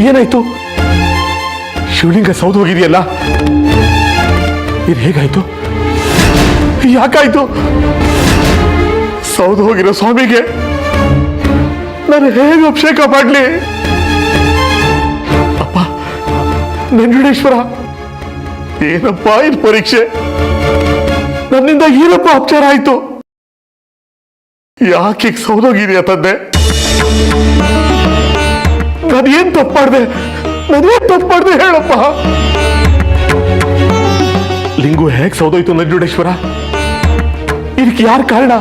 ಏನಾಯ್ತು? ಶಿವಲಿಂಗ ಸೌದು ಹೋಗಿದೆಯಲ್ಲ, ಇದು ಹೇಗಾಯ್ತು? ಯಾಕಾಯ್ತು? ಸೌದು ಹೋಗಿರೋ ಸ್ವಾಮಿಗೆ ನಾನು ಹೇಗೆ ಅಭಿಷೇಕ ಮಾಡ್ಲಿ? ಅಪ್ಪ ನಂಜುಂಡೇಶ್ವರ, ಏನಪ್ಪ ಇದು ಪರೀಕ್ಷೆ? ನನ್ನಿಂದ ಏನಪ್ಪ ಅಪಚಾರ ಆಯ್ತು? ಯಾಕೆ ಸೌದೋಗಿದೆಯಾ ತಂದೆ? ನಾನೇನ್ ತಪ್ಪು ಮಾಡಿದೆ ಹೇಳಪ್ಪ. ಲಿಂಗು ಹೇಗ್ ಸೌದೋಯ್ತು ನಂಜುಂಡೇಶ್ವರ? ಇದಕ್ಕೆ ಯಾರು ಕಾರಣ?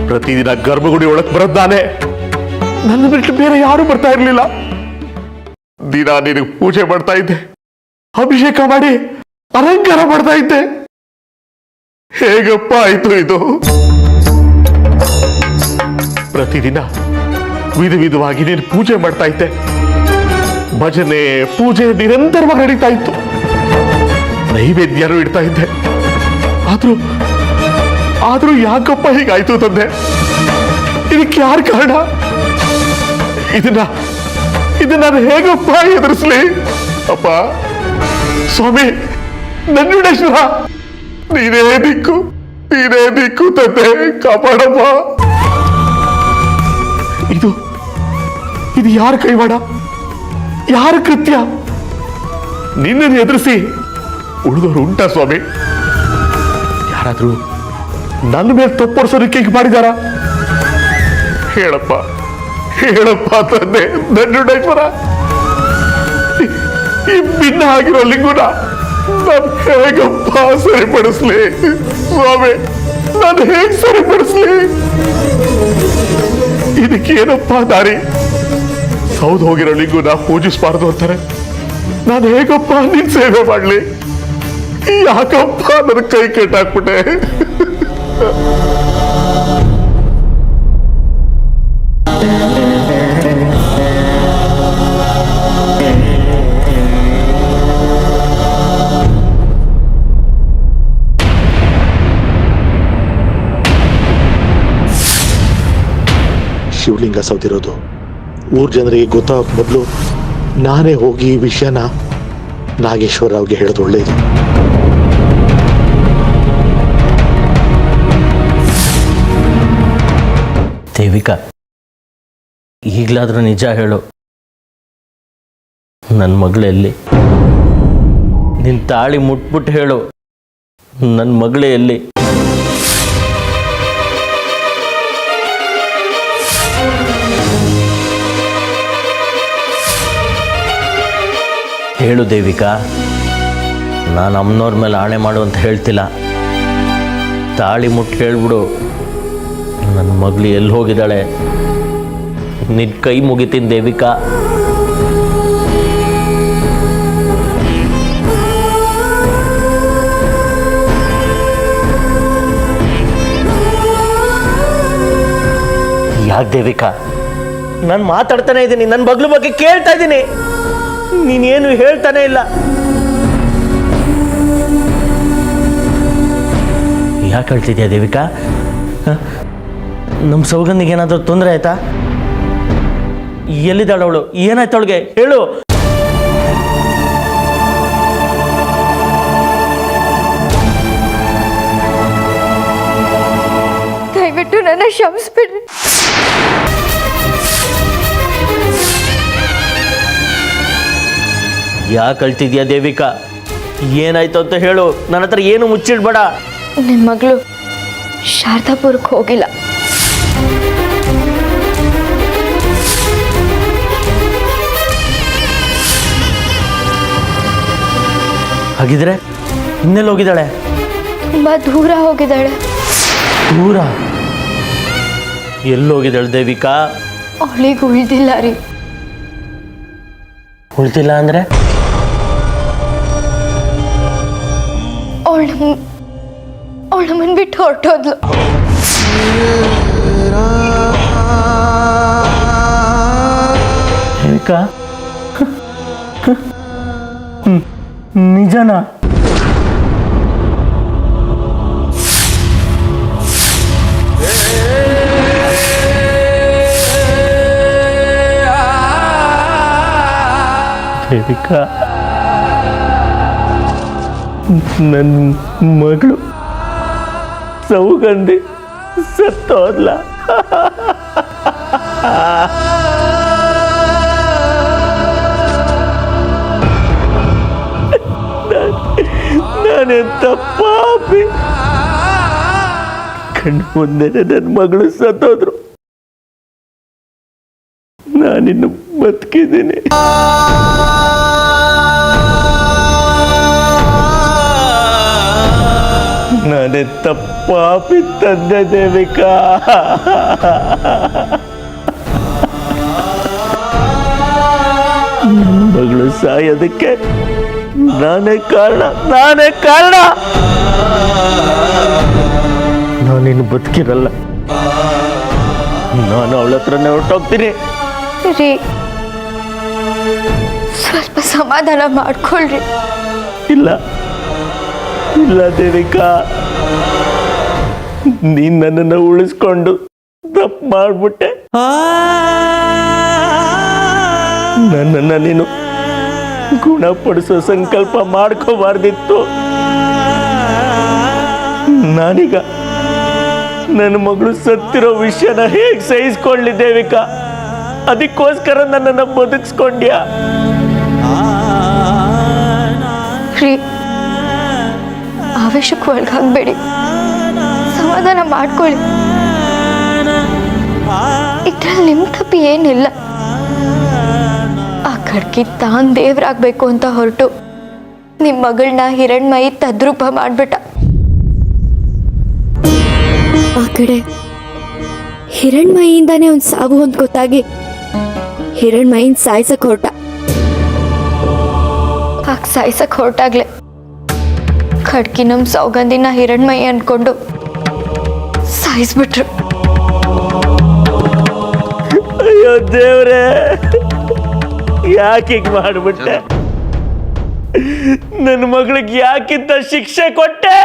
ಪ್ರತಿದಿನ ಗರ್ಭಗುಡಿ ಒಳಗ್ ಬರದ್ದಾನೆ, ನನ್ನ ಬಿಟ್ಟು ಬೇರೆ ಯಾರು ಬರ್ತಾ ಇರ್ಲಿಲ್ಲ. ದಿನ ನಿನಗೆ ಪೂಜೆ ಮಾಡ್ತಾ ಇದ್ದೆ, ಅಭಿಷೇಕ ಮಾಡಿ ಅಲಂಕಾರ ಮಾಡ್ತಾ ಇದ್ದೆ. ಹೇಗಪ್ಪ ಆಯ್ತು ಇದು? ಪ್ರತಿದಿನ ವಿಧವಾಗಿ ನೀನು ಪೂಜೆ ಮಾಡ್ತಾ ಇದ್ದೆ, ಭಜನೆ ಪೂಜೆ ನಿರಂತರವಾಗಿ ನಡೀತಾ ಇತ್ತು, ನೈವೇದ್ಯನೂ ಇಡ್ತಾ ಇದ್ದೆ. ಆದ್ರೂ ಯಾಕಪ್ಪ ಹೀಗಾಯ್ತು ತಂದೆ? ಇದಕ್ಕೆ ಯಾರು ಕಾರಣ? ಇದನ್ನ ನಾನು ಹೇಗಪ್ಪ ಎದುರಿಸ್ಲಿ? ಅಪ್ಪ ಸ್ವಾಮಿ ನಂಜುಂಡೇಶ್ವರ, ನೀನೇ ದಿಕ್ಕು ತಂದೆ, ಕಾಪಾಡಪ್ಪ. ಇದು ಯಾರ ಕೈವಾಡ, ಯಾರ ಕೃತ್ಯ? ನಿನ್ನನ್ನು ಎದುರಿಸಿ ಉಳಿದವರು ಉಂಟಾ ಸ್ವಾಮಿ? ಯಾರಾದ್ರೂ ನನ್ನ ಮೇಲೆ ತಪ್ಪೊಡಿಸೋದಕ್ಕೆ ಹೀಗೆ ಮಾಡಿದಾರ? ಹೇಳಪ್ಪ ತಂದೆ ನಂಜುಂಡೇಶ್ವರ. ಈ ಭಿನ್ನ ಆಗಿರೋ ಲಿಂಗುನ ನಾನು ಹೇಗಪ್ಪ ಸರಿಪಡಿಸ್ಲಿ ಸ್ವಾಮಿ? ನಾನು ಹೇಗೆ ಸರಿಪಡಿಸ್ಲಿ? ಇದಕ್ಕೇನಪ್ಪ ದಾರಿ? ಸೌದು ಹೋಗಿರೋ ಲಿಂಗುನ ಪೂಜಿಸಬಾರ್ದು ಅಂತಾರೆ, ನಾನು ಹೇಗಪ್ಪ ನಿನ್ ಸೇವೆ ಮಾಡ್ಲಿ? ಯಾಕಪ್ಪ ನನ್ನ ಕೈ ಕೆಟ್ಟಾಕ್ಬಿಟ್ಟೆ? ಶಿವಲಿಂಗ ಸೌದಿರೋದು ಊರ್ ಜನರಿಗೆ ಗೊತ್ತಾಗ ಮೊದಲು ನಾನೇ ಹೋಗಿ ಈ ವಿಷಯನ ನಾಗೇಶ್ವರ ರಾವ್ಗೆ ಹೇಳೋದು ಒಳ್ಳೇದು. ದೇವಿಕಾ, ಈಗಲಾದ್ರೂ ನಿಜ ಹೇಳು, ನನ್ನ ಮಗಳೆಲ್ಲಿ? ನಿನ್ನ ತಾಳಿ ಮುಟ್ಬಿಟ್ಟು ಹೇಳು, ನನ್ನ ಮಗಳೇ ಎಲ್ಲಿ? ಹೇಳು ದೇವಿಕಾ, ನಾನು ಅಮ್ಮನವ್ರ ಮೇಲೆ ಆಣೆ ಮಾಡು ಅಂತ ಹೇಳ್ತಿಲ್ಲ, ತಾಳಿ ಮುಟ್ಟು ಹೇಳ್ಬಿಡು, ನನ್ನ ಮಗಳು ಎಲ್ಲಿ ಹೋಗಿದ್ದಾಳೆ? ನಿನ್ನ ಕೈ ಮುಗಿತೀನಿ ದೇವಿಕಾ. ಯಾಕೆ ದೇವಿಕಾ? ನಾನು ಮಾತಾಡ್ತಾನೆ ಇದ್ದೀನಿ, ನನ್ನ ಮಗಳ ಬಗ್ಗೆ ಕೇಳ್ತಾ ಇದ್ದೀನಿ, ನೀನೇನು ಹೇಳ್ತಾನೆ ಇಲ್ಲ. ಯಾಕೆ ಹೇಳ್ತಿದ್ಯಾ ದೇವಿಕಾ? ನಮ್ಮ ಸೌಗಂಧಿಗೆ ಏನಾದರೂ ತೊಂದರೆ ಆಯ್ತಾ? ಎಲ್ಲಿದ್ದಾಳು ಅವಳು? ಏನಾಯ್ತು ಅವಳಿಗೆ? ಹೇಳು. ದಯವಿಟ್ಟು ನನ್ನ ಕ್ಷಮಿಸ್ಬಿಡ್ರಿ. ಯಾಕೆ ಅಳ್ತಿದ್ಯಾ ದೇವಿಕಾ? ಏನಾಯ್ತು ಅಂತ ಹೇಳು, ನನ್ನ ಹತ್ರ ಏನು ಮುಚ್ಚಿಡ್ಬೇಡ. ನಿಮ್ಮ ಮಗಳು ಶಾರದಾಪುರಕ್ಕೆ ಹೋಗಿಲ್ಲ. ಹಾಗಿದ್ರೆ ಇನ್ನೆಲ್ಲಿ ಹೋಗಿದ್ದಾಳೆ? ತುಂಬಾ ದೂರ ಹೋಗಿದ್ದಾಳೆ. ದೂರ? ಎಲ್ಲಿ ಹೋಗಿದ್ದಾಳೆ ದೇವಿಕಾ? ಅವಳಿಗೆ ಉಳಿದಿಲ್ಲ ರೀ. ಉಳಿದಿಲ್ಲ ಅಂದ್ರೆ? ಅವಳು ನಮ್ಮನ್ನು ಬಿಟ್ಟು ಹೊರಟೋದ್ಲು. ದೇವಿಕಾ, ನಿಜನಾ? ದೇವಿಕಾ, ನನ್ನ ಮಗಳು ಸೌಗಂಧಿ ಸತ್ತೋದ್ಲ. ನಾನೆಂತ ಪಾಪಿ. ಕಣ್ಣು ಮುಂದೆ ನನ್ನ ಮಗಳು ಸತ್ತೋದ್ರು, ನಾನಿನ್ನು ಬದುಕಿದ್ದೀನಿ. ನಾನೆಂತ ಪಾಪಿ ತಂದೆ ದೇವಿಕಾ. ನನ್ನ ಮಗಳು ಸಾಯೋದಕ್ಕೆ ನಾನೇ ಕಾರಣ. ನಾನಿನ್ನು ಬದುಕಿರಲ್ಲ. ನಾನು ಅವಳ ಹತ್ರನೇ ಹೊರಟೋಗ್ತೀನಿ. ರೀ, ಸ್ವಲ್ಪ ಸಮಾಧಾನ ಮಾಡ್ಕೊಳ್ರಿ. ಇಲ್ಲ ದೇವಿಕಾ, ನೀನ್ ನನ್ನನ್ನು ಉಳಿಸ್ಕೊಂಡು ತಪ್ಪು ಮಾಡ್ಬಿಟ್ಟೆ. ನನ್ನನ್ನ ನೀನು ಗುಣಪಡಿಸೋ ಸಂಕಲ್ಪ ಮಾಡ್ಕೋಬಾರ್ದಿತ್ತು. ನಾನೀಗ ನನ್ನ ಮಗಳು ಸತ್ತಿರೋ ವಿಷಯನ ಹೇಗೆ ಸಹಿಸ್ಕೊಳ್ಳಿ ದೇವಿಕಾ? ಅದಕ್ಕೋಸ್ಕರ ನನ್ನನ್ನು ಬದುಕಿಸ್ಕೊಂಡ್ಯಾ? ರೀ, ಆವೇಶಕ್ಕೆ ಒಳಗಾಗಬೇಡಿ, ಸಮಾಧಾನ ಮಾಡ್ಕೊಳ್ಳಿ. ಇದ್ರಲ್ಲಿ ನಿಮ್ಮ ತಪ್ಪು ಏನಿಲ್ಲ. ಆ ಖಡ್ಕಿ ತಾನು ದೇವ್ರಾಗಬೇಕು ಅಂತ ಹೊರಟು ನಿಮ್ಮ ಮಗಳನ್ನ ಹಿರಣ್ಮಯಿ ತದ್ರೂಪ ಮಾಡ್ಬಿಟ್ಟ. ಆ ಕಡೆ ಹಿರಣ್ಮಯಿಯಿಂದಾನೇ ಒಂದು ಸಾವು ಅಂತ ಗೊತ್ತಾಗಿ ಹಿರಣ್ಮಯಿನ್ ಸಾಯ್ಸಕ್ ಹೊರಟ. ಹಾಗೆ ಸಾಯ್ಸಕ್ ಹೊರಟಾಗ್ಲೆ ಖಡ್ಕಿ ನಮ್ಮ ಸೌಗಂಧಿನ ಹಿರಣ್ಮಯಿ ಅನ್ಕೊಂಡು ಸಾಯಿಸ್ಬಿಟ್ರು. ಅಯ್ಯೋ ದೇವ್ರೇ, ಯಾಕೆ ಹೀಗೆ ಮಾಡ್ಬಿಟ್ಟೆ? ನನ್ನ ಮಗಳಿಗೆ ಯಾಕಿಂತ ಶಿಕ್ಷೆ ಕೊಟ್ಟೆ?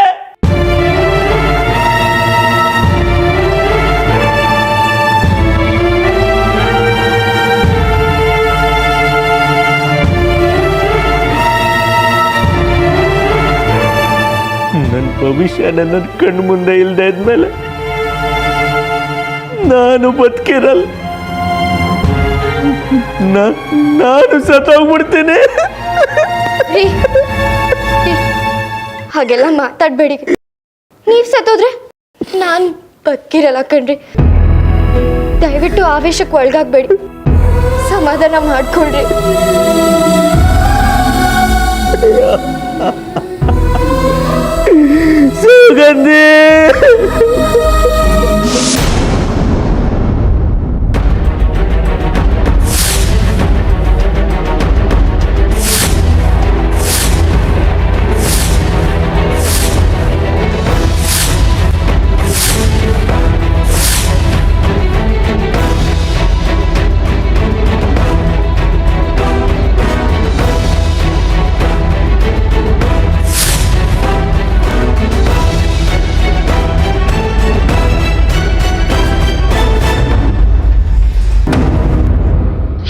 ನನ್ನ ಭವಿಷ್ಯ ನನ್ನ ಕಣ್ಣು ಮುಂದೆ ಇಲ್ಲದೆ ಇದ್ಮೇಲೆ ನಾನು ಬದುಕಿರಲ್ಲ. ನಾನು ಸತ್ತೋಗ್ಬಿಡ್ತೀನಿ. ರೀ, ಹಾಗೆಲ್ಲ ಮಾತಾಡ್ಬೇಡಿ. ನೀವ್ ಸತ್ತೋದ್ರೆ ನಾನ್ ಬದುಕಿರಲ್ಲ ಕಣ್ರಿ. ದಯವಿಟ್ಟು ಆವೇಶಕ್ಕೆ ಒಳಗಾಗ್ಬೇಡಿ, ಸಮಾಧಾನ ಮಾಡ್ಕೊಳ್ರಿ. ಸುಗಂಧಿ,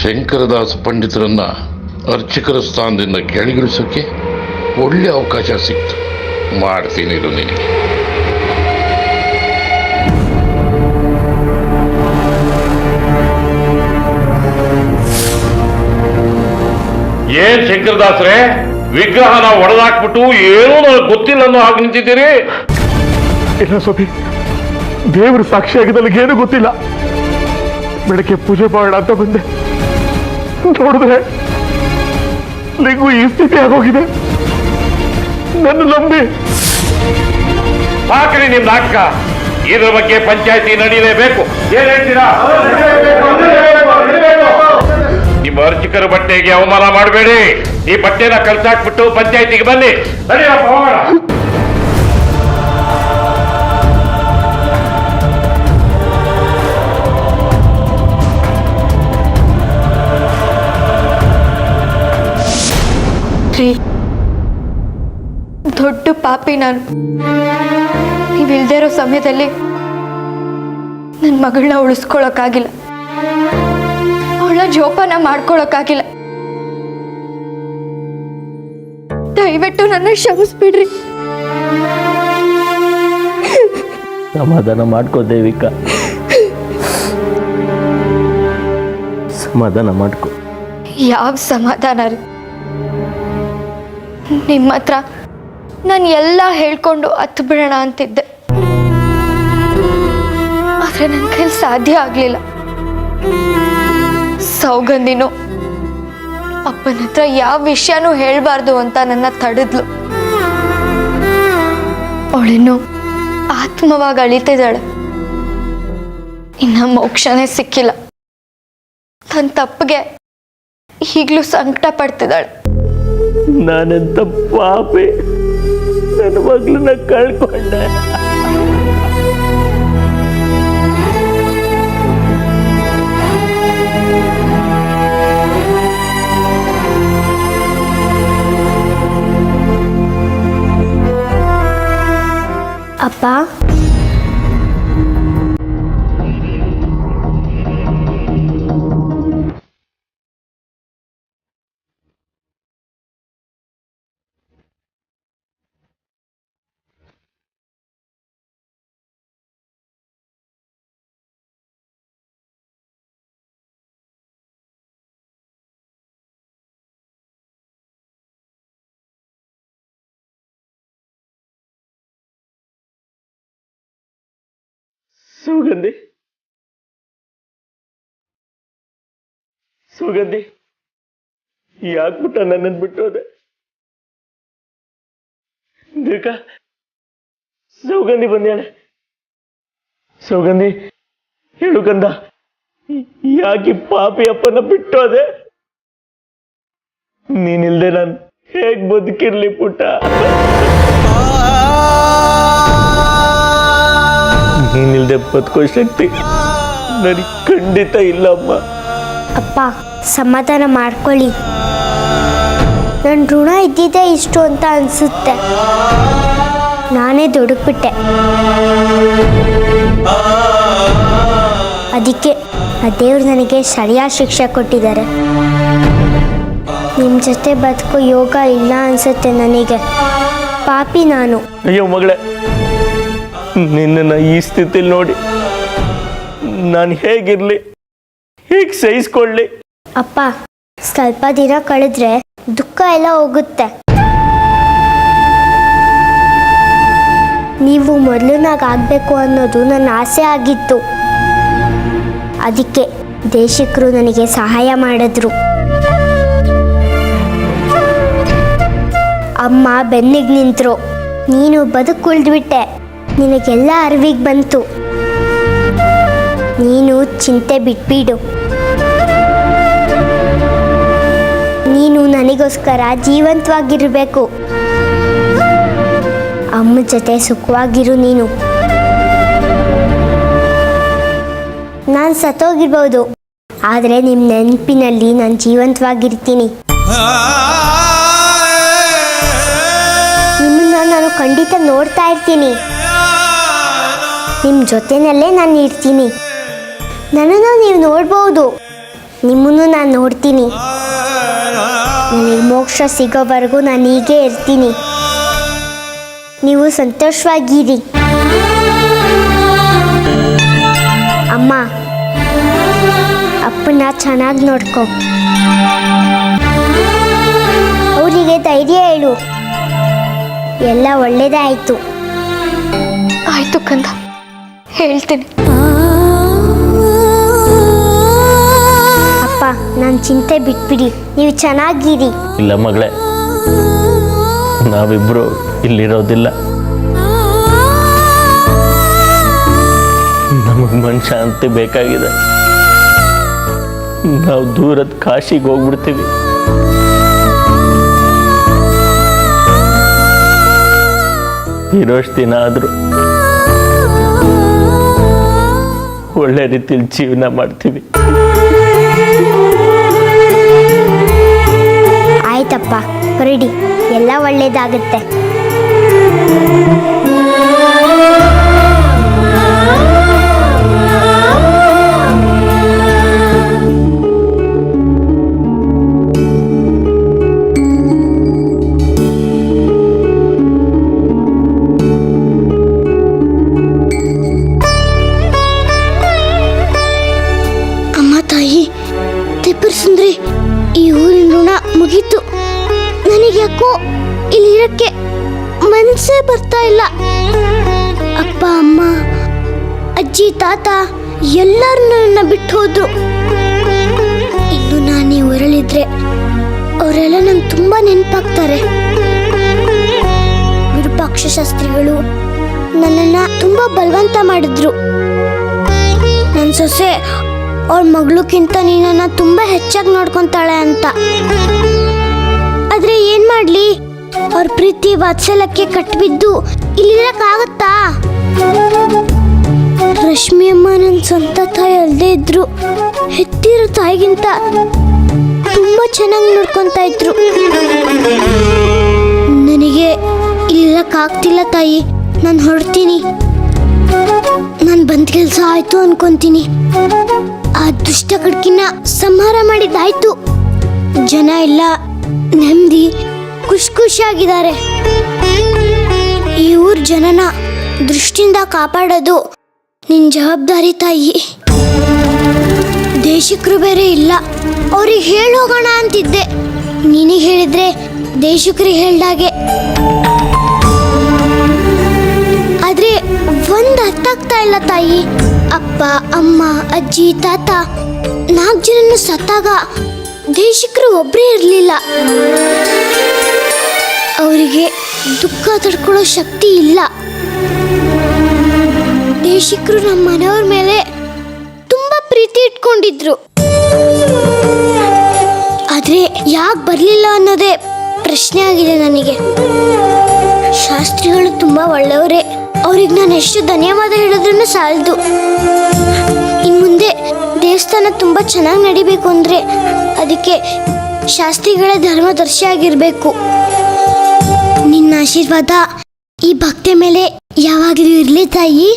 ಶಂಕರದಾಸ ಪಂಡಿತರನ್ನ ಅರ್ಚಕರ ಸ್ಥಾನದಿಂದ ಕೆಳಗಿಳಿಸೋಕೆ ಒಳ್ಳೆ ಅವಕಾಶ ಸಿಕ್ತು. ಮಾಡ್ತೀನಿ ಇದು ನಿನಗೆ. ಏನ್ ಶಂಕರದಾಸರೇ, ವಿಗ್ರಹನ ಒಡೆದಾಕ್ಬಿಟ್ಟು ಏನೂ ನನಗೆ ಗೊತ್ತಿಲ್ಲ ಅನ್ನೋ ಹಾಗೆ ನಿಂತಿದ್ದೀರಿ? ಇಲ್ಲ ಸ್ವಾಮಿ, ದೇವರು ಸಾಕ್ಷಿಯಾಗಿ ನನಗೇನು ಗೊತ್ತಿಲ್ಲ. ಬೆಳಗ್ಗೆ ಪೂಜೆ ಮಾಡೋಣ ಅಂತ ಬಂದೆ, ನೋಡಿದ್ರೆ ಲಿಂಗು ಈ ಸ್ಥಿತಿ ಆಗೋಗಿದೆ. ನನ್ನ ನಂಬಿ ಸಾಕ್ರಿ ನಿಮ್ ನಾಟಕ. ಇದ್ರ ಬಗ್ಗೆ ಪಂಚಾಯತಿ ನಡೀಲೇಬೇಕು. ಏನ್ ಹೇಳ್ತೀರಾ? ನಿಮ್ಮ ಅರ್ಚಕರ ಬಟ್ಟೆಗೆ ಅವಮಾನ ಮಾಡಬೇಡಿ. ಈ ಬಟ್ಟೆನ ಕಳ್ಸಾಕ್ಬಿಟ್ಟು ಪಂಚಾಯತಿಗೆ ಬನ್ನಿ. ನಡೀರಪ್ಪ, ಹೋಗೋಣ. ದೊಡ್ಡ ಪಾಪಿ ನಾನು. ನೀವಿಲ್ದೇ ಇರೋ ಸಮಯದಲ್ಲಿ ನನ್ನ ಮಗಳನ್ನ ಉಳಿಸ್ಕೊಳಕ್ಕಾಗಿಲ್ಲ, ಅವಳ ಜೋಪಾನ ಮಾಡ್ಕೊಳಕ್ಕಾಗಿಲ್ಲ. ದಯವಿಟ್ಟು ನನ್ನ ಕ್ಷಮಿಸ್ಬಿಡ್ರಿ. ಸಮಾಧಾನ ಮಾಡ್ಕೋ ದೇವಿಕಾ, ಸಮಾಧಾನ ಮಾಡ್ಕೋ. ಯಾವ ಸಮಾಧಾನ ರೀ? ನಿಮ್ಮ ಹತ್ರ ನಾನು ಎಲ್ಲ ಹೇಳ್ಕೊಂಡು ಹತ್ತು ಬಿಡೋಣ ಅಂತಿದ್ದೆ, ಆದ್ರೆ ನನ್ನ ಕೈಲಿ ಸಾಧ್ಯ ಆಗ್ಲಿಲ್ಲ. ಸೌಗಂಧಿನೂ ಅಪ್ಪನ ಹತ್ರ ಯಾವ ವಿಷಯನೂ ಹೇಳ್ಬಾರ್ದು ಅಂತ ನನ್ನ ತಡೆದ್ಲು. ಅವಳಿನ್ನು ಆತ್ಮವಾಗಿ ಅಳಿತಿದ್ದಾಳೆ, ಇನ್ನ ಮೋಕ್ಷನೇ ಸಿಕ್ಕಿಲ್ಲ. ತನ್ನ ತಪ್ಪಿಗೆ ಈಗಲೂ ಸಂಕಟ ಪಡ್ತಿದ್ದಾಳೆ. ನಾನೆಂತ ಪಾಪಿ, ನನ್ನ ಮಗಳನ್ನ ಕಳ್ಕೊಂಡೆ. ಅಪ್ಪ, ಸುಗಂಧಿ, ಸುಗಂಧಿ, ಯಾಕ್ಬಿಟ್ಟ ನನ್ನನ್ನು ಬಿಟ್ಟು ಹೋದೆ? ದೇವಿಕಾ, ಸೌಗಂಧಿ ಬಂದ್ಯಾಳೆ. ಸೌಗಂಧಿ, ಹೇಳು ಕಂದ, ಯಾಕೆ ಪಾಪಿ ಅಪ್ಪನ ಬಿಟ್ಟು ಹೋದೆ? ನೀನಿಲ್ದೆ ನಾನು ಹೇಗ್ ಬದುಕಿರ್ಲಿ ಪುಟ್ಟ? ನೀನಿಲ್ದೆ ಬದುಕೋ ಶಕ್ತಿ ನನಗೆ ಖಂಡಿತ ಇಲ್ಲ ಅಮ್ಮ. ಅಪ್ಪ, ಸಮಾಧಾನ ಮಾಡ್ಕೊಳ್ಳಿ. ನನ್ನ ಋಣ ಇದ್ದಿದ್ದೇ ಇಷ್ಟು ಅಂತ ಅನಿಸುತ್ತೆ. ನಾನೇ ದುಡುಕ್ಬಿಟ್ಟೆ. ಅದಕ್ಕೆ ಆ ದೇವ್ರು ನನಗೆ ಸರಿಯಾದ ಶಿಕ್ಷೆ ಕೊಟ್ಟಿದ್ದಾರೆ. ನಿಮ್ಮ ಜೊತೆ ಬದುಕೋ ಯೋಗ ಇಲ್ಲ ಅನಿಸುತ್ತೆ ನನಗೆ. ಪಾಪಿ ನಾನು. ಅಯ್ಯೋ ಮಗಳೇ, ನಿನ್ನನ್ನು ಈ ಸ್ಥಿತಿಲಿ ನೋಡಿ ನಾನು ಹೇಗಿರ್ಲಿ, ಹೇಗೆ ಸಹಿಸ್ಕೊಳ್ಳಿ? ಅಪ್ಪ, ಸ್ವಲ್ಪ ದಿನ ಕಳೆದ್ರೆ ದುಃಖ ಎಲ್ಲ ಹೋಗುತ್ತೆ. ನೀವು ಮೊದಲನಾಗಬೇಕು ಅನ್ನೋದು ನನ್ನ ಆಸೆ ಆಗಿತ್ತು. ಅದಕ್ಕೆ ದೇಶಿಕರು ನನಗೆ ಸಹಾಯ ಮಾಡಿದ್ರು. ಅಮ್ಮ ಬೆನ್ನಿಗೆ ನಿಂತರು. ನೀನು ಬದುಕುಳಿದ್ಬಿಟ್ಟೆ. ನಿನಗೆಲ್ಲ ಅರಿವಿಗೆ ಬಂತು. ನೀನು ಚಿಂತೆ ಬಿಟ್ಬಿಡು. ನೀನು ನನಗೋಸ್ಕರ ಜೀವಂತವಾಗಿರಬೇಕು. ಅಮ್ಮ ಜೊತೆ ಸುಖವಾಗಿರು ನೀನು. ನಾನು ಸತ್ತೋಗಿರ್ಬೋದು, ಆದರೆ ನಿಮ್ಮ ನೆನಪಿನಲ್ಲಿ ನಾನು ಜೀವಂತವಾಗಿರ್ತೀನಿ. ನಿಮ್ಮನ್ನ ನಾನು ಖಂಡಿತ ನೋಡ್ತಾ ಇರ್ತೀನಿ. ನಿಮ್ಮ ಜೊತೆನಲ್ಲೇ ನಾನು ಇರ್ತೀನಿ. ನನ್ನನ್ನು ನೀವು ನೋಡ್ಬೋದು, ನಿಮ್ಮನ್ನು ನಾನು ನೋಡ್ತೀನಿ. ನನಗೆ ಮೋಕ್ಷ ಸಿಗೋವರೆಗೂ ನಾನು ಹೀಗೆ ಇರ್ತೀನಿ. ನೀವು ಸಂತೋಷವಾಗಿರಿ. ಅಮ್ಮ, ಅಪ್ಪನ ಚೆನ್ನಾಗಿ ನೋಡ್ಕೊ. ಅವರಿಗೆ ಧೈರ್ಯ ಹೇಳು. ಎಲ್ಲ ಒಳ್ಳೇದೇ ಆಯಿತು. ಆಯ್ತು ಕಂದ, ಹೇಳ್ತೀನಿ. ಅಪ್ಪ, ನನ್ನ ಚಿಂತೆ ಬಿಟ್ಬಿಡಿ. ನೀವು ಚೆನ್ನಾಗಿರಿ. ಇಲ್ಲ ಮಗಳೇ, ನಾವಿಬ್ರು ಇಲ್ಲಿರೋದಿಲ್ಲ. ನಮಗೆ ಮನಶಾಂತಿ ಬೇಕಾಗಿದೆ. ನಾವು ದೂರದ ಕಾಶಿಗೆ ಹೋಗ್ಬಿಡ್ತೀವಿ. ಇರೋಷ್ಟು ದಿನ ಆದರೂ ಒಳ್ಳೆ ರೀತಿಯಲ್ಲಿ ಜೀವನ ಮಾಡ್ತೀವಿ. ಆಯ್ತಪ್ಪ, ಹೊರಡಿ. ಎಲ್ಲ ಒಳ್ಳೇದಾಗುತ್ತೆ. ಮನ್ಸೇ ಬರ್ತಾ ಇಲ್ಲ. ಅಪ್ಪ ಅಮ್ಮ ಅಜ್ಜಿ ತಾತ ಎಲ್ಲರೂ ನನ್ನ ಬಿಟ್ಟು ಹೋದ್ರು. ಇನ್ನು ನಾನೇ ಹೊರಳಿದ್ರೆ ಅವರೆಲ್ಲ ನಂಗೆ ತುಂಬಾ ನೆನಪಾಗ್ತಾರೆ. ವಿರೂಪಾಕ್ಷ ಶಾಸ್ತ್ರಿಗಳು ನನ್ನನ್ನ ತುಂಬಾ ಬಲವಂತ ಮಾಡಿದ್ರು. ನನ್ನ ಸೊಸೆ ಅವಳ ಮಗಳಿಗಿಂತ ನೀನನ್ನ ತುಂಬಾ ಹೆಚ್ಚಾಗಿ ನೋಡ್ಕೊಂತಾಳೆ ಅಂತ. ಆದ್ರೆ ಏನ್ ಮಾಡ್ಲಿ, ಅವ್ರ ಪ್ರೀತಿ ವಾತ್ಸಲ್ಯಕ್ಕೆ ಕಟ್ಬಿದ್ದು ಇಲ್ಲಿರಕ್ಕಾಗತ್ತಾ? ರಶ್ಮಿ ಅಮ್ಮ ನನ್ನ ಸ್ವಂತ ತಾಯಿ ಅಲ್ಲದೆ ಇದ್ರು ಹೆತ್ತಿರೋ ತಾಯಿಗಿಂತ ತುಂಬಾ ಚೆನ್ನಾಗಿ ನೋಡ್ಕೊಂತ ಇದ್ರು. ನನಗೆ ಇಲ್ಲಿರಕ್ಕಾಗ್ತಿಲ್ಲ ತಾಯಿ, ನಾನು ಹೊರಡ್ತೀನಿ. ನಾನು ಬಂದ ಕೆಲಸ ಆಯ್ತು ಅನ್ಕೊಂತೀನಿ. ಆ ದುಷ್ಟ ಕಡ್ಕಿನ ಸಂಹಾರ ಮಾಡಿದ್ದಾಯ್ತು. ಜನ ಎಲ್ಲ ನೆಮ್ಮದಿ ಖುಷಿಯಾಗಿದ್ದಾರೆ. ಈ ಊರ್ ಜನನ ದೃಷ್ಟಿಯಿಂದ ಕಾಪಾಡೋದು ನಿನ್ ಜವಾಬ್ದಾರಿ ತಾಯಿ. ದೇಶಿಕರು ಬೇರೆ ಇಲ್ಲ, ಅವ್ರಿಗೆ ಹೇಳೋಗೋಣ ಅಂತಿದ್ದೆ. ನಿನಗೆ ಹೇಳಿದ್ರೆ ದೇಶಿಕರಿಗೆ ಹೇಳ್ದಾಗೆ. ಆದ್ರೆ ಒಂದ್ ಅರ್ಥ ಆಗ್ತಾ ಇಲ್ಲ ತಾಯಿ. ಅಪ್ಪ ಅಮ್ಮ ಅಜ್ಜಿ ತಾತ 4 ಜನನು ಸತ್ತಾಗ ದೇಶಿಕರು ಒಬ್ಬರೇ ಇರಲಿಲ್ಲ. ಅವರಿಗೆ ದುಃಖ ತಡ್ಕೊಳ್ಳೋ ಶಕ್ತಿ ಇಲ್ಲ. ದೇಶಿಕರು ನಮ್ಮ ಮನೆಯವ್ರ ಮೇಲೆ ತುಂಬಾ ಪ್ರೀತಿ ಇಟ್ಕೊಂಡಿದ್ರು. ಆದ್ರೆ ಯಾಕೆ ಬರ್ಲಿಲ್ಲ ಅನ್ನೋದೇ ಪ್ರಶ್ನೆ ಆಗಿದೆ ನನಗೆ. ಶಾಸ್ತ್ರಿಗಳು ತುಂಬಾ ಒಳ್ಳೆಯವರೇ, ಅವ್ರಿಗೆ ನಾನು ಎಷ್ಟು ಧನ್ಯವಾದ ಹೇಳಿದ್ರು ಸಾಲದು. ಇನ್ ಮುಂದೆ ದೇವಸ್ಥಾನ ತುಂಬಾ ಚೆನ್ನಾಗಿ ನಡಿಬೇಕು ಅಂದ್ರೆ ಅದಕ್ಕೆ ಶಾಸ್ತ್ರಿಗಳೇ ಧರ್ಮದರ್ಶಿ ಆಗಿರ್ಬೇಕು. ನಿನ್ನ ಆಶೀರ್ವಾದ ಈ ಭಕ್ತಿ ಮೇಲೆ ಯಾವಾಗಲೂ ಇರ್ಲಿ ತಾಯಿ.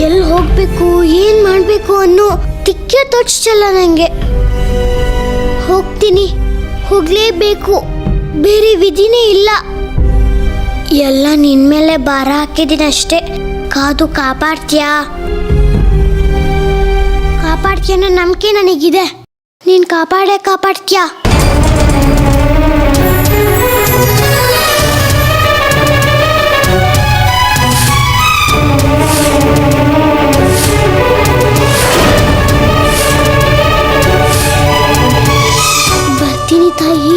ಎಲ್ಲಿ ಹೋಗ್ಬೇಕು ಏನ್ ಮಾಡ್ಬೇಕು ಅನ್ನೋ ತಿಕ್ಕೆ ತೋಚಲ್ಲ ನಂಗೆ. ಹೋಗ್ತೀನಿ, ಹೋಗ್ಲೇಬೇಕು, ಬೇರೆ ವಿಧಿನೇ ಇಲ್ಲ. ಎಲ್ಲ ನಿನ್ ಮೇಲೆ ಭಾರ ಹಾಕಿದ್ದೀನಿ ಅಷ್ಟೇ. ಕಾದು ಕಾಪಾಡ್ತೀಯಾ ಅನ್ನೋ ನಂಬಿಕೆ ನನಗಿದೆ. ನೀನ್ ಕಾಪಾಡ್ತೀಯಾ? ಬರ್ತೀನಿ ತಾಯಿ.